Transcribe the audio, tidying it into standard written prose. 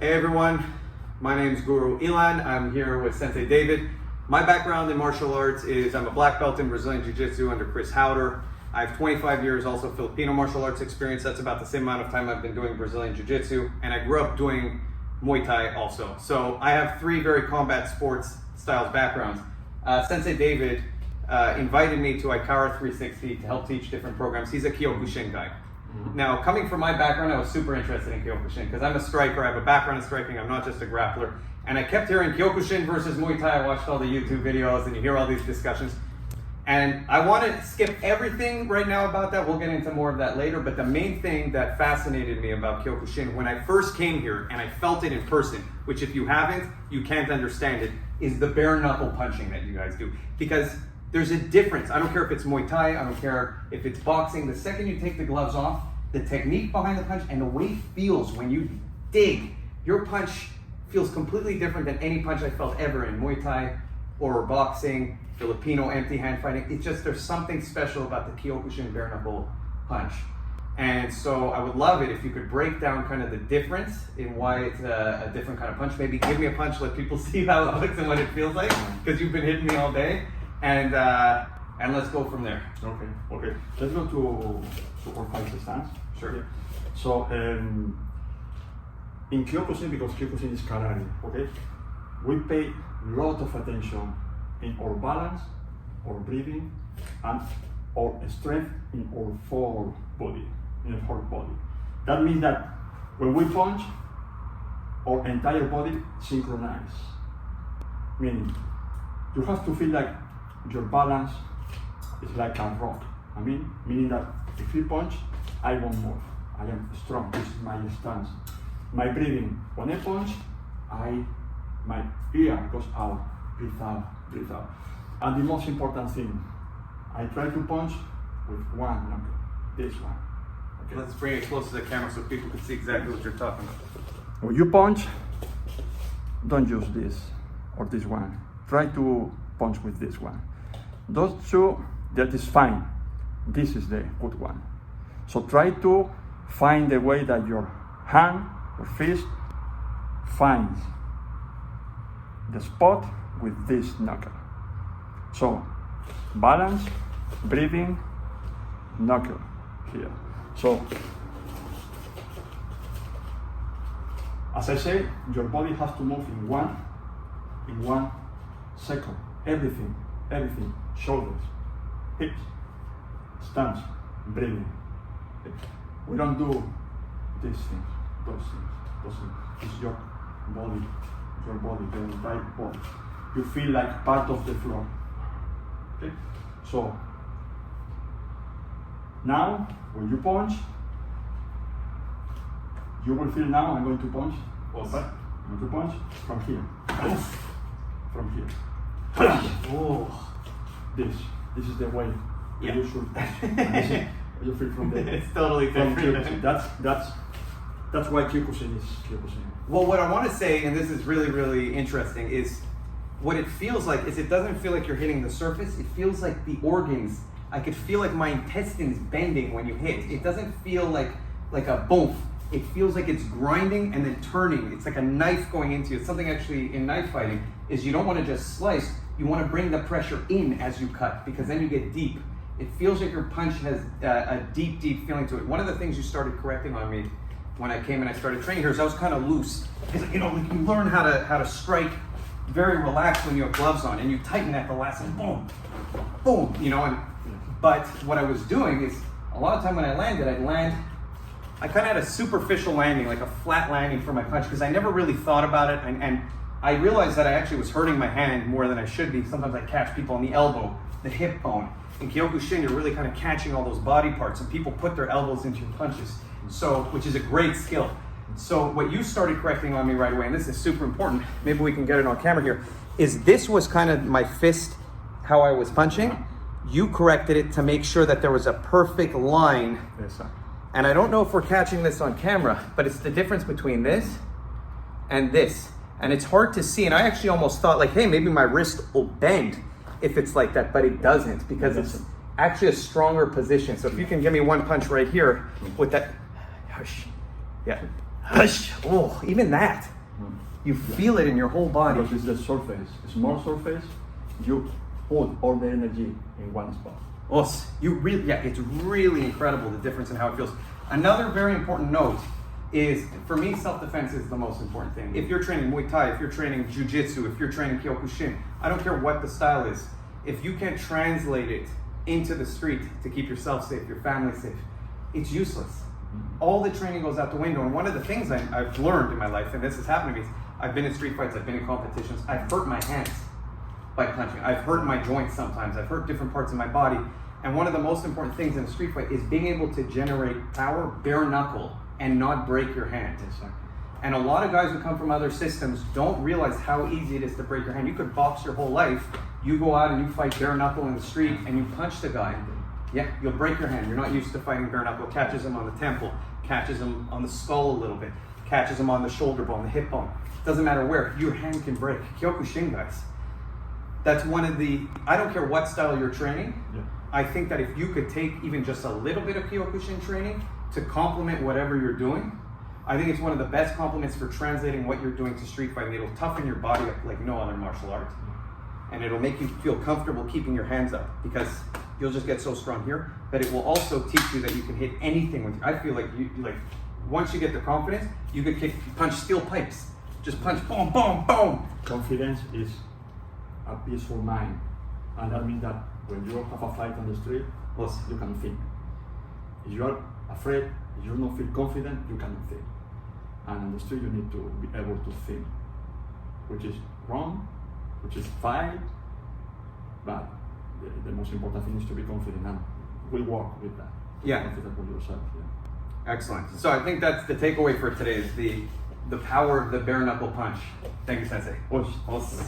Hey everyone, my name is Guru Ilan. I'm here with Sensei David. My background in martial arts is I'm a black belt in Brazilian Jiu-Jitsu under Chris Howder. I have 25 years also Filipino martial arts experience. That's about the same amount of time I've been doing Brazilian Jiu-Jitsu. And I grew up doing Muay Thai also. So I have three very combat sports styles backgrounds. Sensei David invited me to Ikara 360 to help teach different programs. He's a Kyokushin guy. Now, coming from my background, I was super interested in Kyokushin because I'm a striker. I have a background in striking. I'm not just a grappler. And I kept hearing Kyokushin versus Muay Thai. I watched all the YouTube videos and you hear all these discussions. And I want to skip everything right now about that. We'll get into more of that later. But the main thing that fascinated me about Kyokushin when I first came here and I felt it in person, which if you haven't, you can't understand it, is the bare knuckle punching that you guys do. Because there's a difference. I don't care if it's Muay Thai, I don't care if it's boxing. The second you take the gloves off, the technique behind the punch and the way it feels when you dig, your punch feels completely different than any punch I felt ever in Muay Thai or boxing, Filipino empty hand fighting. It's just, there's something special about the Kyokushin bare knuckle punch. And so I would love it if you could break down kind of the difference in why it's a different kind of punch. Maybe give me a punch, let people see how it looks and what it feels like, because you've been hitting me all day. And let's go from there. Okay. Let's go to our fight stance. Sure. Okay. So in Kyokushin, because Kyokushin is karate, okay, we pay a lot of attention in our balance, our breathing, and our strength in our whole body, That means that when we punch, our entire body synchronizes. Meaning, you have to feel like your balance is like a rock. Meaning that if you punch, I won't move. I am strong. This is my stance. My breathing. When I punch, my ear goes out. Breathe out. And the most important thing, I try to punch with one knuckle. This one. Okay. Let's bring it close to the camera so people can see exactly what you're talking about. When you punch, don't use this or this one. Try to punch with this one. Those two, that is fine. This is the good one. So try to find the way that your hand or fist finds the spot with this knuckle. So balance, breathing, knuckle here. So as I say, your body has to move in one second. Everything. Shoulders, hips, stance, breathing. We don't do these things, those things. It's your body, the entire body. You feel like part of the floor. Okay? So now, when you punch, you will feel now I'm going to punch. I'm going to punch from here. From here. Oh. This is the way you should punch. You feel from there. It's totally different. That's why Kyokushin is Kyokushin. Well, what I want to say, and this is really, really interesting, is what it feels like is it doesn't feel like you're hitting the surface. It feels like the organs. I could feel like my intestines bending when you hit. It doesn't feel like a boom. It feels like it's grinding and then turning. It's like a knife going into you. It's something actually in knife fighting is you don't want to just slice. You want to bring the pressure in as you cut because then you get deep. It feels like your punch has a deep, deep feeling to it. One of the things you started correcting on me when I came and I started training here is I was kind of loose. Because you learn how to strike very relaxed when you have gloves on and you tighten at the last and boom, boom, But what I was doing is a lot of time when I landed, I kind of had a superficial landing, like a flat landing for my punch because I never really thought about it and I realized that I actually was hurting my hand more than I should be. Sometimes I catch people on the elbow, the hip bone. In Kyokushin, you're really kind of catching all those body parts and people put their elbows into your punches, which is a great skill. So what you started correcting on me right away, and this is super important, maybe we can get it on camera here, is this was kind of my fist, how I was punching. You corrected it to make sure that there was a perfect line. Yes, sir. And I don't know if we're catching this on camera, but it's the difference between this and this. And it's hard to see. And I actually almost thought like, hey, maybe my wrist will bend if it's like that, but it doesn't because it's actually a stronger position. So if you can give me one punch right here with that, hush, yeah, hush. Oh, even that. You feel it in your whole body. Because it's the surface, small surface, you put all the energy in one spot. It's really incredible the difference in how it feels. Another very important note is, for me, self-defense is the most important thing. If you're training Muay Thai, if you're training Jiu-Jitsu, if you're training Kyokushin, I don't care what the style is, if you can't translate it into the street to keep yourself safe, your family safe, it's useless. All the training goes out the window. And one of the things I've learned in my life, and this has happened to me, is I've been in street fights, I've been in competitions, I've hurt my hands by punching. I've hurt my joints sometimes, I've hurt different parts of my body. And one of the most important things in a street fight is being able to generate power, bare knuckle, and not break your hand. Exactly. And a lot of guys who come from other systems don't realize how easy it is to break your hand. You could box your whole life, you go out and you fight bare knuckle in the street and you punch the guy. Yeah, you'll break your hand. You're not used to fighting bare knuckle. It catches him on the temple, catches him on the skull a little bit, catches him on the shoulder bone, the hip bone. Doesn't matter where, your hand can break. Kyokushin guys. That's one of the, I don't care what style you're training, Yeah. I think that if you could take even just a little bit of Kyokushin training to complement whatever you're doing, I think it's one of the best complements for translating what you're doing to street fighting. It'll toughen your body up like no other martial art. And it'll make you feel comfortable keeping your hands up because you'll just get so strong here. But it will also teach you that you can hit anything with. I feel like once you get the confidence, you could punch steel pipes. Just punch, boom, boom, boom. Confidence is a peaceful mind. And that means that when you have a fight on the street, you can think. If you are afraid, if you don't feel confident, you cannot think. And on the street, you need to be able to think, which is wrong, which is fine, but the most important thing is to be confident, and we'll work with that. Yeah. Confident with yourself. Yeah. Excellent. So I think that's the takeaway for today is the power of the bare knuckle punch. Thank you, Sensei. Awesome.